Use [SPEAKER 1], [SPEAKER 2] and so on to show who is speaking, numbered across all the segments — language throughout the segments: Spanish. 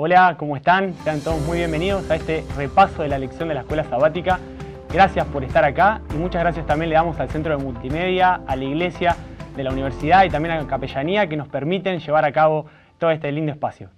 [SPEAKER 1] Hola, ¿cómo están? Sean todos muy bienvenidos a este repaso de la lección de la escuela sabática. Gracias por estar acá y muchas gracias también le damos al Centro de Multimedia, a la Iglesia de la Universidad y también a la Capellanía que nos permiten llevar a cabo todo este lindo espacio.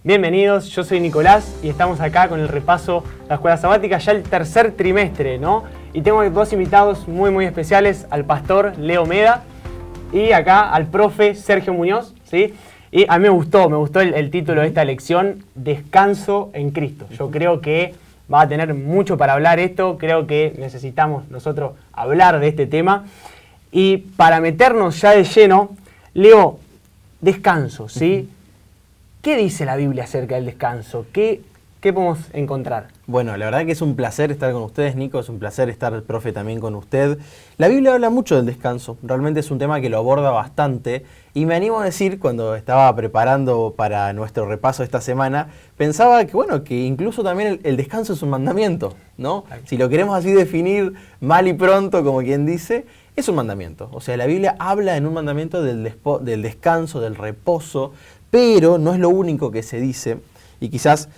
[SPEAKER 1] Bienvenidos, yo soy Nicolás y estamos acá con el repaso de la escuela sabática, ya el tercer trimestre, ¿no? Y tengo dos invitados muy especiales, al pastor Leo Meda y acá al profe Sergio Muñoz, ¿sí? Y a mí me gustó el título de esta lección, Descanso en Cristo. Yo creo que va a tener mucho para hablar esto, creo que necesitamos nosotros hablar de este tema. Y para meternos ya de lleno, Leo, descanso, ¿sí? ¿Qué dice la Biblia acerca del descanso? ¿Qué podemos encontrar?
[SPEAKER 2] Bueno, la verdad que es un placer estar con ustedes, Nico, es un placer estar, profe, también con usted. La Biblia habla mucho del descanso, realmente es un tema que lo aborda bastante y me animo a decir, cuando estaba preparando para nuestro repaso esta semana, pensaba que, bueno, que incluso también el descanso es un mandamiento, ¿no? Si lo queremos así definir mal y pronto, como quien dice, es un mandamiento. O sea, la Biblia habla en un mandamiento del descanso, del reposo, pero no es lo único que se dice. Y quizás,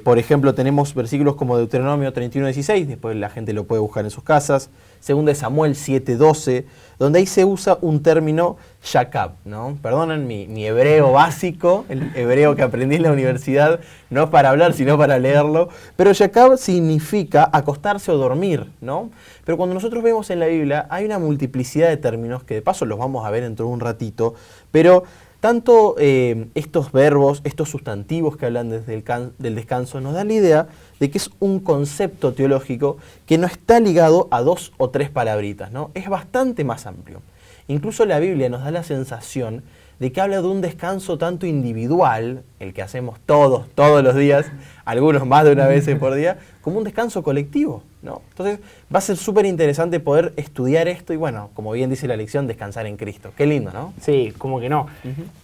[SPEAKER 2] por ejemplo, tenemos versículos como Deuteronomio 31:16, después la gente lo puede buscar en sus casas, 2 Samuel 7:12, donde ahí se usa un término shakab, ¿no? Perdonen mi hebreo básico, el hebreo que aprendí en la universidad, no es para hablar, sino para leerlo, pero shakab significa acostarse o dormir, ¿no? Pero cuando nosotros vemos en la Biblia, hay una multiplicidad de términos, que de paso los vamos a ver dentro de un ratito, pero tanto estos verbos, estos sustantivos que hablan del descanso, nos dan la idea de que es un concepto teológico que no está ligado a 2 o 3 palabritas, ¿no? Es bastante más amplio. Incluso la Biblia nos da la sensación de que habla de un descanso tanto individual, el que hacemos todos los días, algunos más de una vez por día, como un descanso colectivo, ¿no? Entonces va a ser súper interesante poder estudiar esto y, bueno, como bien dice la lección, descansar en Cristo. Qué lindo, ¿no?
[SPEAKER 1] Sí, como que no.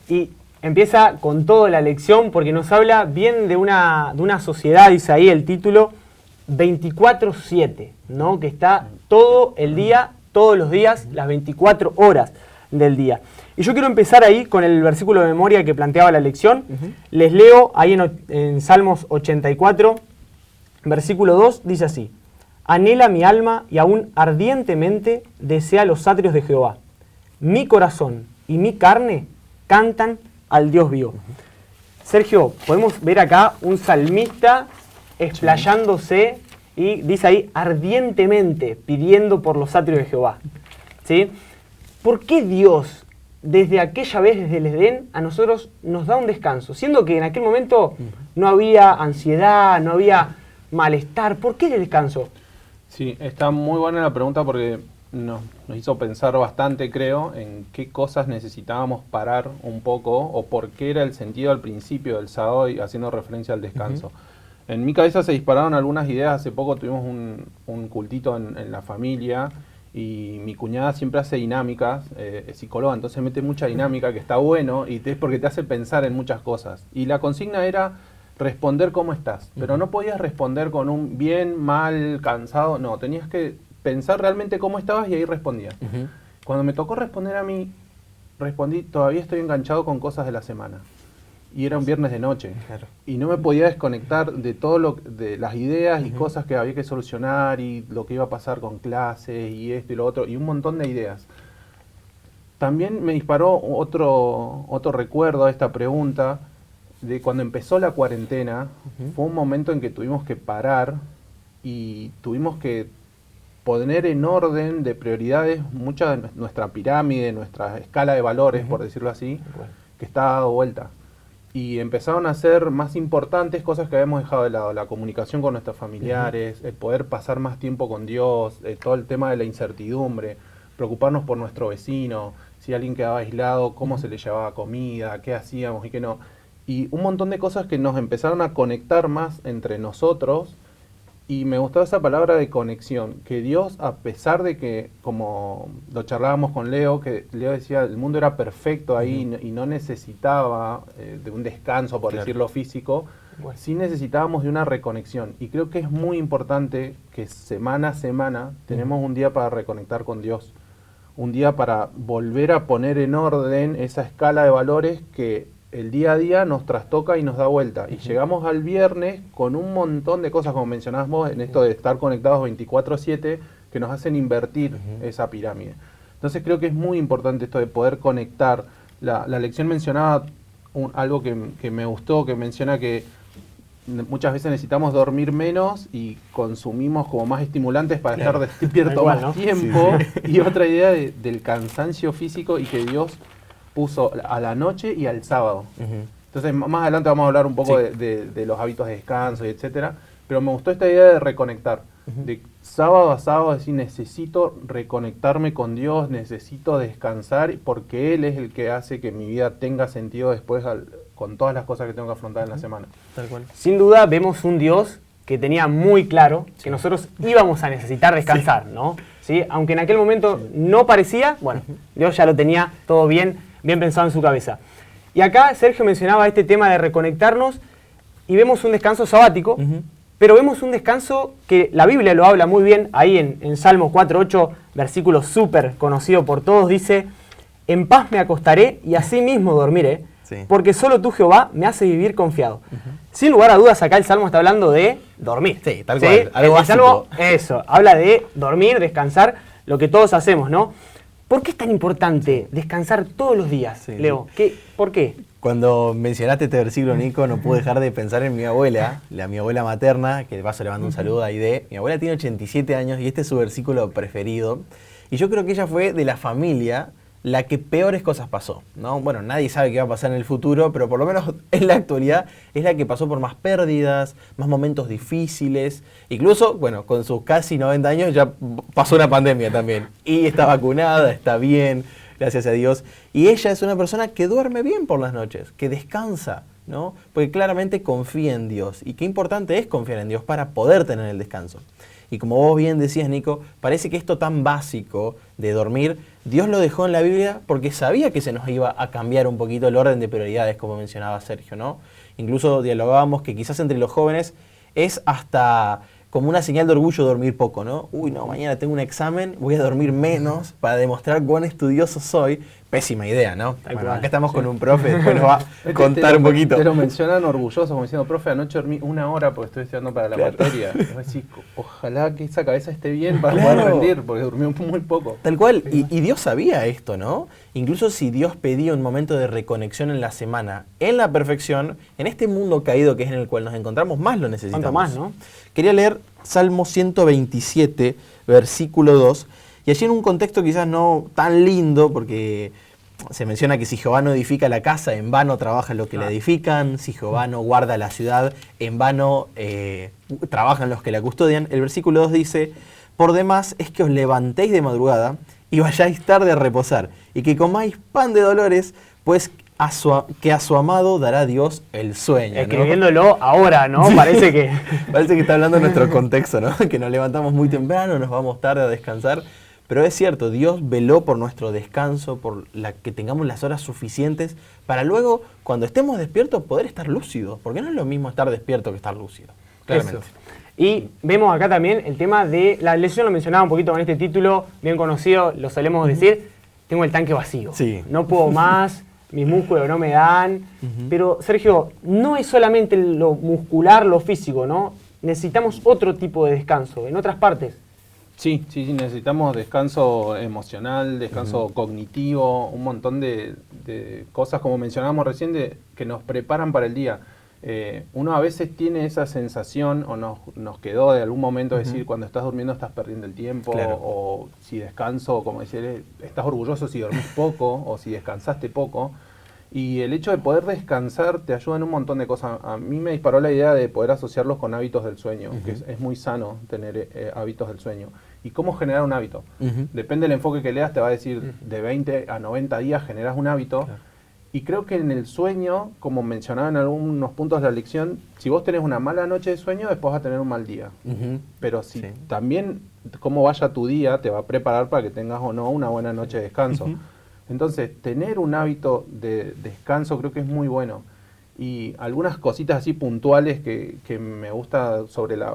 [SPEAKER 1] Y empieza con toda la lección porque nos habla bien de una sociedad, dice ahí el título, 24/7, ¿no? Que está todo el día, todos los días, las 24 horas del día. Y yo quiero empezar ahí con el versículo de memoria que planteaba la lección. Les leo ahí en Salmos 84, versículo 2, dice así: Anhela mi alma y aún ardientemente desea los atrios de Jehová. Mi corazón y mi carne cantan al Dios vivo. Sergio, podemos ver acá un salmista explayándose y dice ahí ardientemente pidiendo por los atrios de Jehová, ¿sí? ¿Por qué Dios, desde aquella vez, desde el Edén, a nosotros nos da un descanso? Siendo que en aquel momento no había ansiedad, no había malestar. ¿Por qué el descanso?
[SPEAKER 3] Sí, está muy buena la pregunta porque nos hizo pensar bastante, creo, en qué cosas necesitábamos parar un poco o por qué era el sentido al principio del sábado, y haciendo referencia al descanso. En mi cabeza se dispararon algunas ideas. Hace poco tuvimos un cultito en la familia y mi cuñada siempre hace dinámicas, es psicóloga, entonces mete mucha dinámica, que está bueno y es porque te hace pensar en muchas cosas. Y la consigna era responder cómo estás, pero no podías responder con un bien, mal, cansado, no, tenías que pensar realmente cómo estabas y ahí respondías. Cuando me tocó responder a mí, respondí, todavía estoy enganchado con cosas de la semana. Y era un viernes de noche. Claro. Y no me podía desconectar de todo de las ideas y cosas que había que solucionar y lo que iba a pasar con clases y esto y lo otro y un montón de ideas. También me disparó otro recuerdo a esta pregunta de cuando empezó la cuarentena. Fue un momento en que tuvimos que parar y tuvimos que poner en orden de prioridades mucha de nuestra pirámide, nuestra escala de valores, por decirlo así, que está dado vuelta. Y empezaron a ser más importantes cosas que habíamos dejado de lado, la comunicación con nuestros familiares, el poder pasar más tiempo con Dios, todo el tema de la incertidumbre, preocuparnos por nuestro vecino, si alguien quedaba aislado, cómo se le llevaba comida, qué hacíamos y qué no. Y un montón de cosas que nos empezaron a conectar más entre nosotros. Y me gustó esa palabra de conexión, que Dios, a pesar de que, como lo charlábamos con Leo, que Leo decía, el mundo era perfecto ahí y no necesitaba de un descanso, por decirlo físico,
[SPEAKER 1] Bueno.
[SPEAKER 3] Sí necesitábamos de una reconexión. Y creo que es muy importante que semana a semana tenemos un día para reconectar con Dios. Un día para volver a poner en orden esa escala de valores que el día a día nos trastoca y nos da vuelta. Y llegamos al viernes con un montón de cosas, como mencionabas vos, en esto de estar conectados 24/7, que nos hacen invertir esa pirámide. Entonces creo que es muy importante esto de poder conectar. La lección mencionaba algo que me gustó, que menciona que muchas veces necesitamos dormir menos y consumimos como más estimulantes para estar despierto
[SPEAKER 1] Igual,
[SPEAKER 3] más
[SPEAKER 1] ¿no?
[SPEAKER 3] tiempo. Y otra idea del cansancio físico y que Dios puso a la noche y al sábado. Entonces más adelante vamos a hablar un poco de los hábitos de descanso y etcétera. Pero me gustó esta idea de reconectar. De sábado a sábado, decir, necesito reconectarme con Dios, necesito descansar porque Él es el que hace que mi vida tenga sentido después con todas las cosas que tengo que afrontar en la semana.
[SPEAKER 2] Tal cual.
[SPEAKER 1] Sin duda vemos un Dios que tenía muy claro que nosotros íbamos a necesitar descansar, ¿no? ¿Sí? Aunque en aquel momento no parecía, bueno, Dios ya lo tenía todo bien pensado en su cabeza. Y acá Sergio mencionaba este tema de reconectarnos y vemos un descanso sabático, pero vemos un descanso que la Biblia lo habla muy bien, ahí en Salmo 4:8, versículo súper conocido por todos, dice: en paz me acostaré y así mismo dormiré, porque solo tú, Jehová, me hace vivir confiado. Sin lugar a dudas, acá el Salmo está hablando de dormir.
[SPEAKER 2] Sí, tal cual, algo
[SPEAKER 1] el Salmo, eso, habla de dormir, descansar, lo que todos hacemos, ¿no? ¿Por qué es tan importante descansar todos los días, Leo? ¿Por qué?
[SPEAKER 2] Cuando mencionaste este versículo, Nico, no pude dejar de pensar en mi abuela, mi abuela materna, que de paso le mando un saludo a Aide. Mi abuela tiene 87 años y este es su versículo preferido. Y yo creo que ella fue de la familia la que peores cosas pasó, ¿no? Bueno, nadie sabe qué va a pasar en el futuro, pero por lo menos en la actualidad es la que pasó por más pérdidas, más momentos difíciles. Incluso, bueno, con sus casi 90 años ya pasó una pandemia también. Y está vacunada, está bien, gracias a Dios. Y ella es una persona que duerme bien por las noches, que descansa, ¿no? Porque claramente confía en Dios. Y qué importante es confiar en Dios para poder tener el descanso. Y como vos bien decías, Nico, parece que esto tan básico de dormir, Dios lo dejó en la Biblia porque sabía que se nos iba a cambiar un poquito el orden de prioridades, como mencionaba Sergio, ¿no? Incluso dialogábamos que quizás entre los jóvenes es hasta como una señal de orgullo dormir poco, ¿no? Uy, no, mañana tengo un examen, voy a dormir menos para demostrar cuán estudioso soy. Pésima idea, ¿no? Bueno, acá estamos con un profe, después nos va a contar un poquito.
[SPEAKER 3] Te lo mencionan orgulloso, como diciendo, profe, anoche dormí 1 hora porque estoy estudiando para la materia. Y vos decís, ojalá que esa cabeza esté bien para poder rendir, porque durmió muy poco.
[SPEAKER 2] Tal cual, y Dios sabía esto, ¿no? Incluso si Dios pedía un momento de reconexión en la semana, en la perfección, en este mundo caído que es en el cual nos encontramos, más lo necesitamos.
[SPEAKER 1] ¿Cuánto más, no?
[SPEAKER 2] Quería leer Salmo 127, versículo 2, y allí en un contexto quizás no tan lindo, porque se menciona que si Jehová no edifica la casa, en vano trabajan los que la edifican, si Jehová no guarda la ciudad, en vano trabajan los que la custodian. El versículo 2 dice: por demás es que os levantéis de madrugada y vayáis tarde a reposar, y que comáis pan de dolores, pues que a su amado dará Dios el sueño, ¿no?
[SPEAKER 1] Escribiéndolo ahora, ¿no? Parece que
[SPEAKER 2] está hablando de nuestro contexto, ¿no? Que nos levantamos muy temprano, nos vamos tarde a descansar. Pero es cierto, Dios veló por nuestro descanso, por que tengamos las horas suficientes para luego, cuando estemos despiertos, poder estar lúcidos. Porque no es lo mismo estar despierto que estar lúcido, claramente.
[SPEAKER 1] Eso. Y vemos acá también el tema de la lesión, lo mencionaba un poquito con este título, bien conocido, lo solemos decir, tengo el tanque vacío.
[SPEAKER 2] Sí.
[SPEAKER 1] No puedo más, mis músculos no me dan. Pero, Sergio, no es solamente lo muscular, lo físico, ¿no? Necesitamos otro tipo de descanso, en otras partes.
[SPEAKER 3] Sí, necesitamos descanso emocional, descanso cognitivo, un montón de cosas, como mencionábamos recién, que nos preparan para el día. Uno a veces tiene esa sensación, o nos quedó de algún momento decir, cuando estás durmiendo estás perdiendo el tiempo, o si descanso, como decir, estás orgulloso si dormís poco, o si descansaste poco. Y el hecho de poder descansar te ayuda en un montón de cosas. A mí me disparó la idea de poder asociarlos con hábitos del sueño, que es muy sano tener hábitos del sueño. ¿Y cómo generar un hábito? Depende del enfoque que leas, te va a decir de 20 a 90 días generas un hábito. Claro. Y creo que en el sueño, como mencionaba en algunos puntos de la lección, si vos tenés una mala noche de sueño, después vas a tener un mal día. Pero si también cómo vaya tu día te va a preparar para que tengas o no una buena noche de descanso. Entonces, tener un hábito de descanso creo que es muy bueno. Y algunas cositas así puntuales que me gusta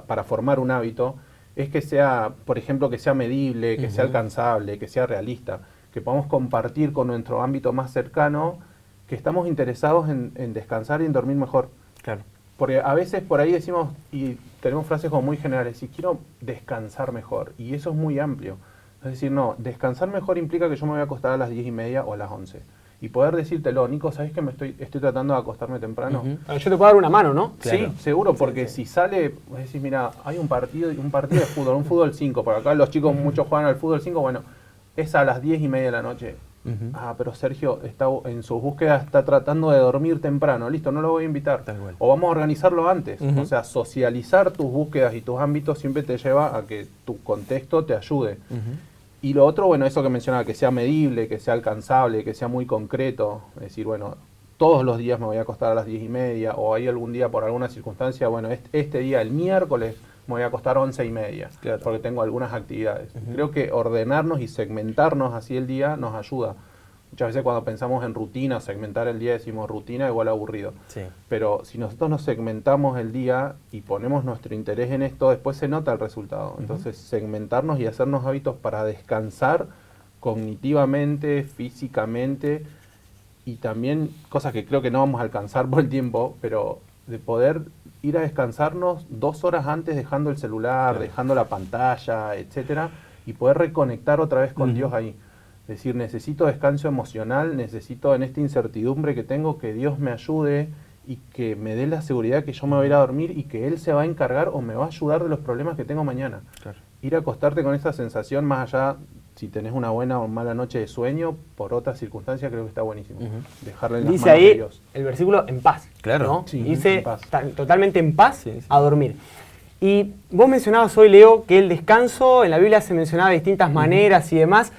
[SPEAKER 3] para formar un hábito es que sea, por ejemplo, que sea medible, que sea alcanzable, que sea realista, que podamos compartir con nuestro ámbito más cercano que estamos interesados en descansar y en dormir mejor.
[SPEAKER 2] Claro.
[SPEAKER 3] Porque a veces por ahí decimos, y tenemos frases como muy generales, si quiero descansar mejor, y eso es muy amplio. Es decir, no, descansar mejor implica que yo me voy a acostar a las 10:30 o a las 11. Y poder decírtelo, Nico, ¿sabés que estoy tratando de acostarme temprano?
[SPEAKER 1] Yo te puedo dar una mano, ¿no?
[SPEAKER 3] Sí,
[SPEAKER 2] Claro.
[SPEAKER 3] seguro, porque si sale, vos decís, mira, hay un partido de fútbol, un fútbol 5, por acá los chicos muchos juegan al fútbol 5, bueno, es a las 10:30 de la noche. Pero Sergio está en sus búsquedas, está tratando de dormir temprano, listo, no lo voy a invitar.
[SPEAKER 2] Tal cual.
[SPEAKER 3] O vamos a organizarlo antes. O sea, socializar tus búsquedas y tus ámbitos siempre te lleva a que tu contexto te ayude. Y lo otro, bueno, eso que mencionaba, que sea medible, que sea alcanzable, que sea muy concreto. Es decir, bueno, todos los días me voy a acostar a las 10:30, o hay algún día por alguna circunstancia, bueno, este día, el miércoles, me voy a acostar 11:30,
[SPEAKER 2] Claro.
[SPEAKER 3] porque tengo algunas actividades. Creo que ordenarnos y segmentarnos así el día nos ayuda. Muchas veces cuando pensamos en rutina, segmentar el día, decimos rutina igual aburrido.
[SPEAKER 2] Sí.
[SPEAKER 3] Pero si nosotros nos segmentamos el día y ponemos nuestro interés en esto, después se nota el resultado. Entonces, segmentarnos y hacernos hábitos para descansar cognitivamente, físicamente, y también cosas que creo que no vamos a alcanzar por el tiempo, pero de poder ir a descansarnos 2 horas antes dejando el celular, dejando la pantalla, etcétera, y poder reconectar otra vez con Dios ahí. Es decir, necesito descanso emocional, necesito en esta incertidumbre que tengo que Dios me ayude y que me dé la seguridad que yo me voy a ir a dormir y que Él se va a encargar o me va a ayudar de los problemas que tengo mañana.
[SPEAKER 2] Claro.
[SPEAKER 3] Ir a acostarte con esa sensación, más allá si tenés una buena o mala noche de sueño, por otras circunstancias, creo que está buenísimo. Dejarle en las
[SPEAKER 1] Dice
[SPEAKER 3] manos de
[SPEAKER 1] ahí
[SPEAKER 3] Dios.
[SPEAKER 1] el versículo en paz.
[SPEAKER 2] Claro.
[SPEAKER 1] ¿no?
[SPEAKER 3] Sí,
[SPEAKER 1] Dice
[SPEAKER 3] en paz.
[SPEAKER 1] totalmente en paz
[SPEAKER 2] Sí, sí.
[SPEAKER 1] a dormir. Y vos mencionabas hoy, Leo, que el descanso en la Biblia se mencionaba de distintas maneras y demás.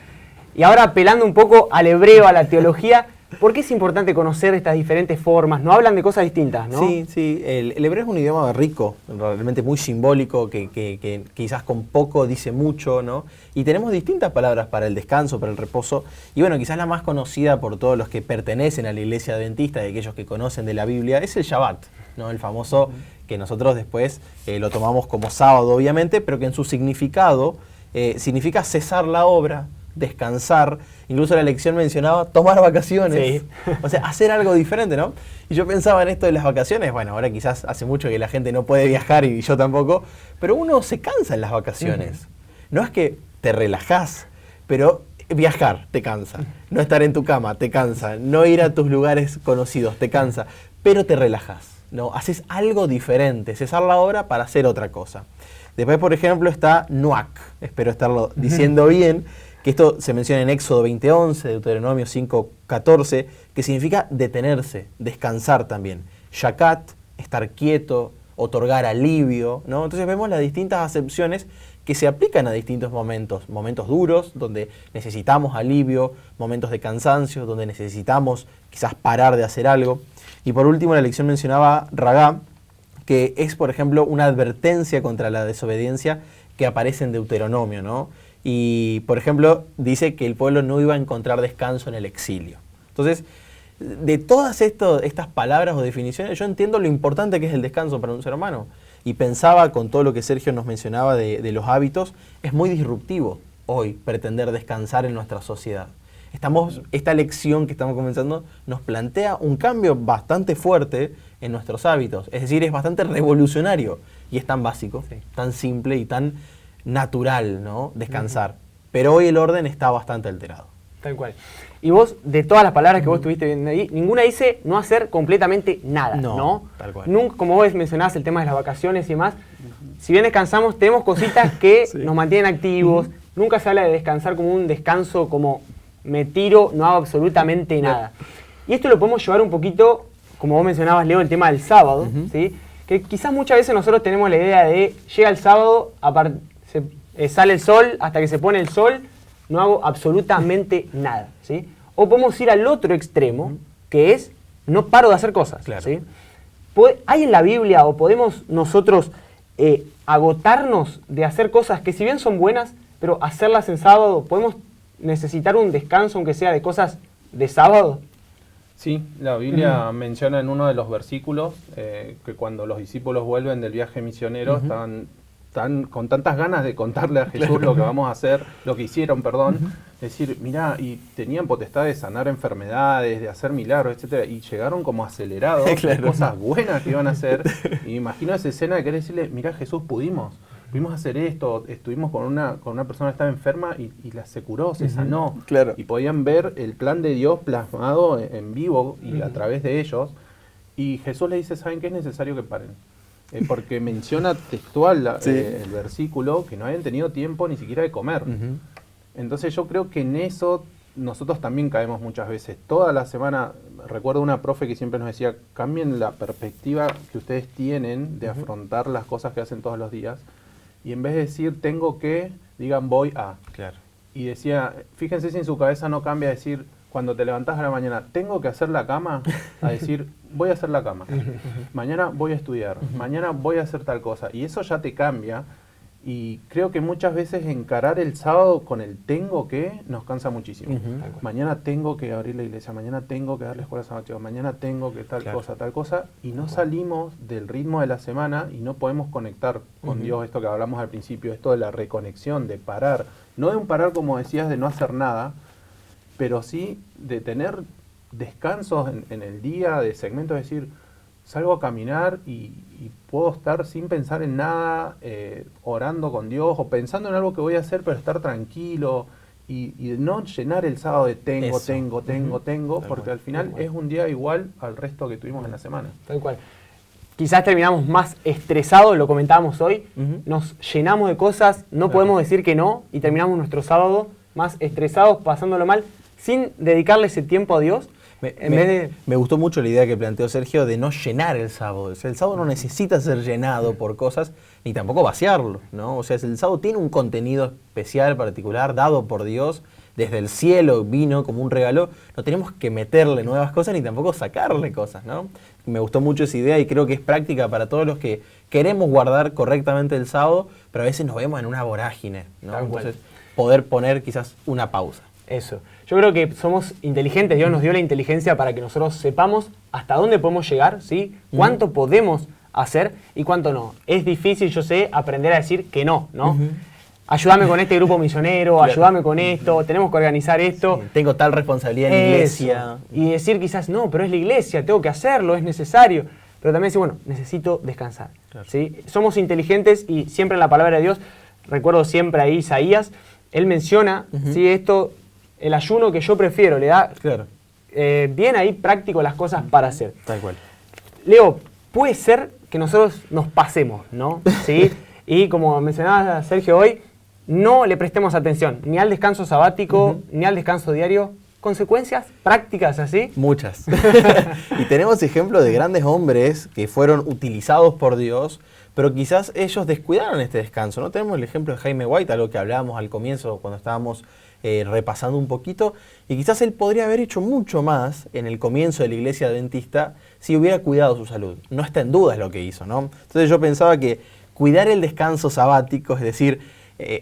[SPEAKER 1] Y ahora apelando un poco al hebreo, a la teología, ¿por qué es importante conocer estas diferentes formas? No hablan de cosas distintas, ¿no?
[SPEAKER 2] Sí, sí. El hebreo es un idioma rico, realmente muy simbólico, que quizás con poco dice mucho, ¿no? Y tenemos distintas palabras para el descanso, para el reposo. Y bueno, quizás la más conocida por todos los que pertenecen a la iglesia adventista, de aquellos que conocen de la Biblia, es el Shabbat, ¿no? El famoso que nosotros después lo tomamos como sábado, obviamente, pero que en su significado significa cesar la obra, descansar, incluso la lección mencionaba tomar vacaciones,
[SPEAKER 1] Sí.
[SPEAKER 2] o sea, hacer algo diferente, ¿no? Y yo pensaba en esto de las vacaciones, bueno, ahora quizás hace mucho que la gente no puede viajar y yo tampoco, pero uno se cansa en las vacaciones. No es que te relajás, pero viajar te cansa, no estar en tu cama te cansa, no ir a tus lugares conocidos te cansa, pero te relajás, ¿no? Haces algo diferente, cesar la obra para hacer otra cosa. Después, por ejemplo, está Nuak, espero estarlo diciendo bien, que esto se menciona en Éxodo 20:11, Deuteronomio 5:14, que significa detenerse, descansar también. Shakat, estar quieto, otorgar alivio, ¿no? Entonces vemos las distintas acepciones que se aplican a distintos momentos. Momentos duros, donde necesitamos alivio, momentos de cansancio, donde necesitamos quizás parar de hacer algo. Y por último, la lección mencionaba Ragá, que es, por ejemplo, una advertencia contra la desobediencia que aparece en Deuteronomio, ¿no? Y, por ejemplo, dice que el pueblo no iba a encontrar descanso en el exilio. Entonces, de todas estas palabras o definiciones, yo entiendo lo importante que es el descanso para un ser humano. Y pensaba, con todo lo que Sergio nos mencionaba de los hábitos, es muy disruptivo hoy pretender descansar en nuestra sociedad. Esta lección que estamos comenzando nos plantea un cambio bastante fuerte en nuestros hábitos. Es decir, es bastante revolucionario y es tan básico, tan simple y tan natural, ¿no? Descansar. Pero hoy el orden está bastante alterado.
[SPEAKER 1] Tal cual. Y vos, de todas las palabras que vos estuviste viendo ahí, ninguna dice no hacer completamente nada, ¿no?
[SPEAKER 2] Tal cual.
[SPEAKER 1] Nunca, como vos mencionabas el tema de las vacaciones y demás, si bien descansamos, tenemos cositas que nos mantienen activos. Nunca se habla de descansar como un descanso, como me tiro, no hago absolutamente nada. Y esto lo podemos llevar un poquito, como vos mencionabas, Leo, el tema del sábado, ¿sí? Que quizás muchas veces nosotros tenemos la idea de llega el sábado, sale el sol, hasta que se pone el sol, no hago absolutamente nada, ¿sí? O podemos ir al otro extremo, que es no paro de hacer cosas,
[SPEAKER 2] Claro.
[SPEAKER 1] ¿sí? ¿Hay en la Biblia o podemos nosotros agotarnos de hacer cosas que si bien son buenas, pero hacerlas en sábado, podemos necesitar un descanso aunque sea de cosas de sábado?
[SPEAKER 3] Sí, la Biblia menciona en uno de los versículos que cuando los discípulos vuelven del viaje misionero estaban con tantas ganas de contarle a Jesús lo que vamos a hacer, lo que hicieron, perdón, decir, mirá, y tenían potestad de sanar enfermedades, de hacer milagros, etcétera, y llegaron como acelerados de cosas buenas que iban a hacer. Y me imagino esa escena de querer decirle, mirá Jesús, pudimos hacer esto, estuvimos con una persona que estaba enferma y se curó, se sanó.
[SPEAKER 2] Claro.
[SPEAKER 3] Y podían ver el plan de Dios plasmado en vivo y a través de ellos. Y Jesús le dice, ¿saben qué? Es necesario que paren. Porque menciona textual el versículo que no habían tenido tiempo ni siquiera de comer. Entonces yo creo que en eso nosotros también caemos muchas veces. Toda la semana, recuerdo una profe que siempre nos decía, cambien la perspectiva que ustedes tienen de afrontar las cosas que hacen todos los días. Y en vez de decir tengo que, digan voy a.
[SPEAKER 2] Claro.
[SPEAKER 3] Y decía, fíjense si en su cabeza no cambia decir, cuando te levantás a la mañana, tengo que hacer la cama, a decir, voy a hacer la cama. Mañana voy a estudiar, mañana voy a hacer tal cosa. Y eso ya te cambia. Y creo que muchas veces encarar el sábado con el tengo que nos cansa muchísimo. Mañana tengo que abrir la iglesia, mañana tengo que darle escuela sabática, mañana tengo que tal cosa, y no salimos del ritmo de la semana y no podemos conectar con Dios, esto que hablamos al principio, esto de la reconexión, de parar, no de un parar como decías de no hacer nada, pero sí de tener descansos en el día, de segmentos, es decir, salgo a caminar y puedo estar sin pensar en nada, orando con Dios o pensando en algo que voy a hacer, pero estar tranquilo y no llenar el sábado de tengo, porque al final es un día igual al resto que tuvimos en la semana.
[SPEAKER 1] Tal cual. Quizás terminamos más estresados, lo comentábamos hoy, nos llenamos de cosas, no podemos decir que no y terminamos nuestro sábado más estresados, pasándolo mal, sin dedicarle ese tiempo a Dios.
[SPEAKER 2] Me gustó mucho la idea que planteó Sergio de no llenar el sábado. O sea, el sábado no necesita ser llenado por cosas, ni tampoco vaciarlo, ¿no? O sea, el sábado tiene un contenido especial, particular, dado por Dios, desde el cielo vino como un regalo. No tenemos que meterle nuevas cosas, ni tampoco sacarle cosas, ¿no? Me gustó mucho esa idea y creo que es práctica para todos los que queremos guardar correctamente el sábado, pero a veces nos vemos en una vorágine, ¿no? Entonces, poder poner quizás una pausa.
[SPEAKER 1] Eso. Yo creo que somos inteligentes, Dios nos dio la inteligencia para que nosotros sepamos hasta dónde podemos llegar, ¿sí? Cuánto podemos hacer y cuánto no. Es difícil, yo sé, aprender a decir que no, ¿no? Ayúdame con este grupo misionero, ayúdame con esto, tenemos que organizar esto.
[SPEAKER 2] Sí, tengo tal responsabilidad en la iglesia.
[SPEAKER 1] Y decir quizás, no, pero es la iglesia, tengo que hacerlo, es necesario. Pero también decir, bueno, necesito descansar, ¿sí? Somos inteligentes y siempre en la palabra de Dios, recuerdo siempre ahí Isaías, él menciona, ¿sí? Esto, el ayuno que yo prefiero, le da bien ahí práctico las cosas para hacer.
[SPEAKER 2] Tal cual.
[SPEAKER 1] Leo, puede ser que nosotros nos pasemos, ¿no? ¿Sí? Y como mencionaba Sergio hoy, no le prestemos atención ni al descanso sabático, ni al descanso diario. ¿Consecuencias prácticas así?
[SPEAKER 2] Muchas. Y tenemos ejemplos de grandes hombres que fueron utilizados por Dios, pero quizás ellos descuidaron este descanso, ¿no? Tenemos el ejemplo de Jaime White, algo que hablábamos al comienzo cuando estábamos repasando un poquito, y quizás él podría haber hecho mucho más en el comienzo de la iglesia adventista si hubiera cuidado su salud. No está en duda lo que hizo, ¿no? Entonces yo pensaba que cuidar el descanso sabático, es decir,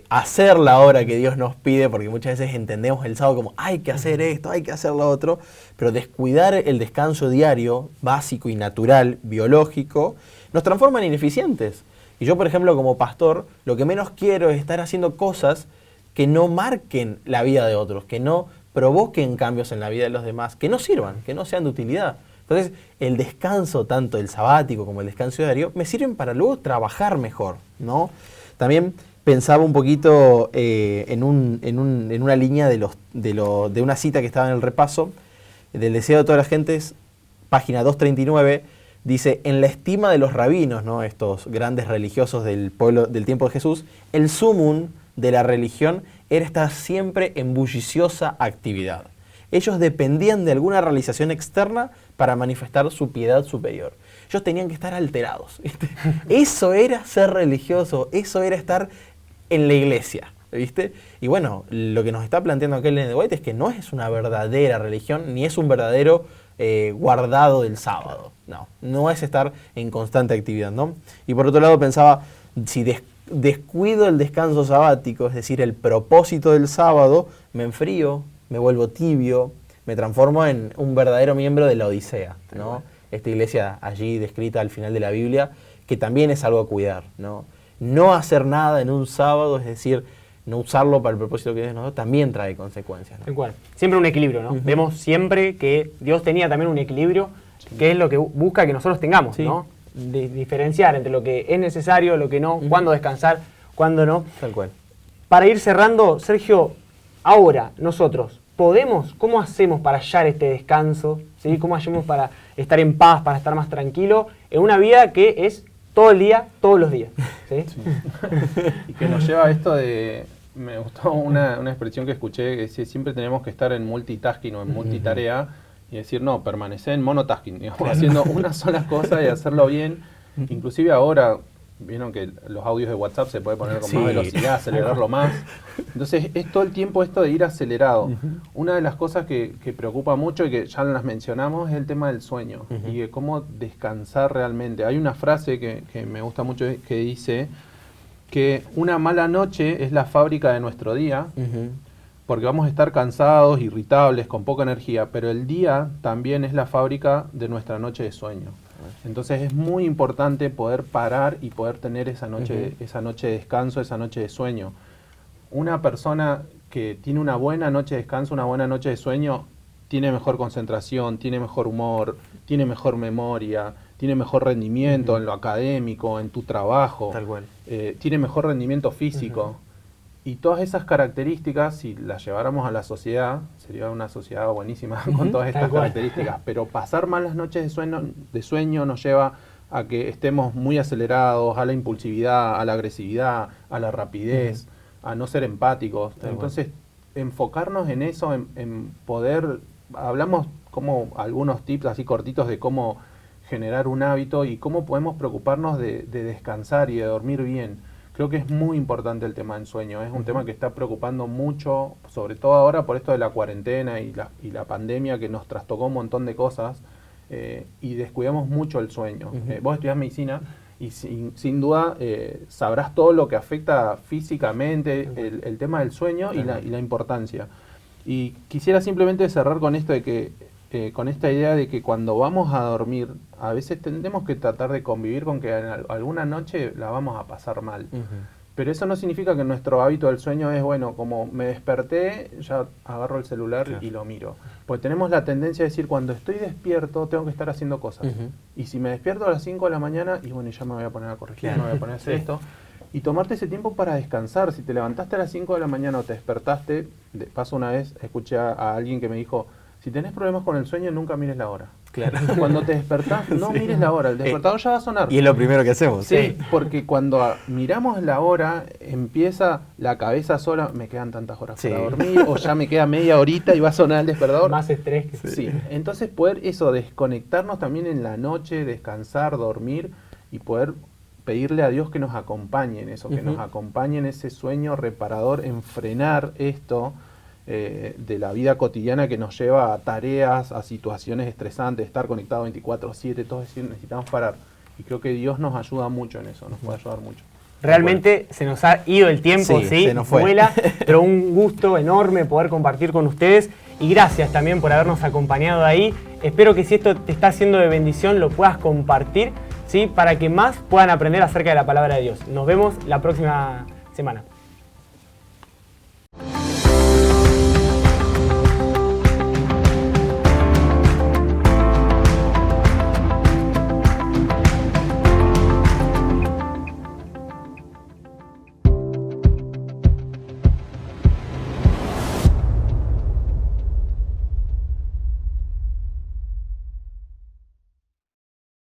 [SPEAKER 2] hacer la obra que Dios nos pide, porque muchas veces entendemos el sábado como hay que hacer esto, hay que hacer lo otro, pero descuidar el descanso diario, básico y natural, biológico, nos transforma en ineficientes. Y yo, por ejemplo, como pastor, lo que menos quiero es estar haciendo cosas que no marquen la vida de otros, que no provoquen cambios en la vida de los demás, que no sirvan, que no sean de utilidad. Entonces, el descanso, tanto el sabático como el descanso diario, me sirven para luego trabajar mejor, ¿no? También pensaba un poquito en una línea de una cita que estaba en el repaso, del deseo de todas las gentes, página 239, dice, en la estima de los rabinos, ¿no? Estos grandes religiosos del pueblo del tiempo de Jesús, el sumum de la religión era estar siempre en bulliciosa actividad. Ellos dependían de alguna realización externa para manifestar su piedad superior. Ellos tenían que estar alterados, ¿viste? Eso era ser religioso, eso era estar en la iglesia, ¿viste? Y bueno, lo que nos está planteando aquí Ellen White es que no es una verdadera religión, ni es un verdadero guardado del sábado. No es estar en constante actividad, ¿no? Y por otro lado pensaba, si descuido el descanso sabático, es decir, el propósito del sábado, me enfrío, me vuelvo tibio, me transformo en un verdadero miembro de la Odisea, ¿no? Esta iglesia allí descrita al final de la Biblia, que también es algo a cuidar, ¿no? No hacer nada en un sábado, es decir, no usarlo para el propósito que Dios nos dio, también trae consecuencias, ¿no?
[SPEAKER 1] Tal cual. Siempre un equilibrio, ¿no? Vemos siempre que Dios tenía también un equilibrio, que es lo que busca que nosotros tengamos, ¿no? Diferenciar entre lo que es necesario, lo que no, cuándo descansar, cuándo no.
[SPEAKER 2] Tal cual.
[SPEAKER 1] Para ir cerrando, Sergio, ahora nosotros, ¿cómo hacemos para hallar este descanso? ¿Sí? ¿Cómo hacemos para estar en paz, para estar más tranquilo en una vida que es todo el día, todos los días? ¿Sí?
[SPEAKER 3] Sí. Y que nos lleva a esto de... Me gustó una expresión que escuché, que decía, siempre tenemos que estar en multitasking o en multitarea, y decir, no, permanecer en monotasking, digamos, haciendo una sola cosa y hacerlo bien. Inclusive ahora, vieron que los audios de WhatsApp se puede poner con más velocidad, acelerarlo más. Entonces es todo el tiempo esto de ir acelerado. Una de las cosas que preocupa mucho y que ya las mencionamos es el tema del sueño y de cómo descansar realmente. Hay una frase que me gusta mucho que dice que una mala noche es la fábrica de nuestro día, porque vamos a estar cansados, irritables, con poca energía, pero el día también es la fábrica de nuestra noche de sueño. Entonces es muy importante poder parar y poder tener esa noche de descanso, esa noche de sueño. Una persona que tiene una buena noche de descanso, una buena noche de sueño, tiene mejor concentración, tiene mejor humor, tiene mejor memoria, tiene mejor rendimiento en lo académico, en tu trabajo,
[SPEAKER 2] Tal cual.
[SPEAKER 3] Tiene mejor rendimiento físico. Y todas esas características, si las lleváramos a la sociedad, sería una sociedad buenísima con todas estas características. Pero pasar malas noches de sueño nos lleva a que estemos muy acelerados, a la impulsividad, a la agresividad, a la rapidez, a no ser empáticos. Entonces, enfocarnos en eso, en poder... Hablamos como algunos tips así cortitos de cómo generar un hábito y cómo podemos preocuparnos de descansar y de dormir bien. Creo que es muy importante el tema del sueño, es un tema que está preocupando mucho, sobre todo ahora por esto de la cuarentena y la pandemia que nos trastocó un montón de cosas y descuidamos mucho el sueño. Vos estudiás medicina y sin duda sabrás todo lo que afecta físicamente el tema del sueño y la importancia. Y quisiera simplemente cerrar con esto de que con esta idea de que cuando vamos a dormir, a veces tendremos que tratar de convivir con que en alguna noche la vamos a pasar mal. Pero eso no significa que nuestro hábito del sueño es, bueno, como me desperté, ya agarro el celular y lo miro. Pues tenemos la tendencia a decir, cuando estoy despierto, tengo que estar haciendo cosas. Y si me despierto a las 5 de la mañana, y bueno, ya me voy a poner a corregir, me voy a poner a hacer esto. Y tomarte ese tiempo para descansar. Si te levantaste a las 5 de la mañana o te despertaste, de paso una vez escuché a alguien que me dijo, si tenés problemas con el sueño, nunca mires la hora.
[SPEAKER 2] Claro.
[SPEAKER 3] Cuando te despertás, no mires la hora. El despertador ya va a sonar.
[SPEAKER 2] Y es lo primero que hacemos.
[SPEAKER 3] Sí, porque cuando miramos la hora, empieza la cabeza sola, me quedan tantas horas para dormir, o ya me queda media horita y va a sonar el despertador.
[SPEAKER 1] Más estrés que
[SPEAKER 3] sí. Entonces poder desconectarnos también en la noche, descansar, dormir y poder pedirle a Dios que nos acompañe en eso, que nos acompañe en ese sueño reparador, en frenar esto de la vida cotidiana que nos lleva a tareas, a situaciones estresantes, estar conectado 24/7, todo eso necesitamos parar. Y creo que Dios nos ayuda mucho en eso, nos puede ayudar mucho.
[SPEAKER 1] Realmente se nos ha ido el tiempo,
[SPEAKER 2] se nos fue.
[SPEAKER 1] Vuela, pero un gusto enorme poder compartir con ustedes y gracias también por habernos acompañado ahí. Espero que si esto te está haciendo de bendición lo puedas compartir, ¿sí? Para que más puedan aprender acerca de la palabra de Dios. Nos vemos la próxima semana.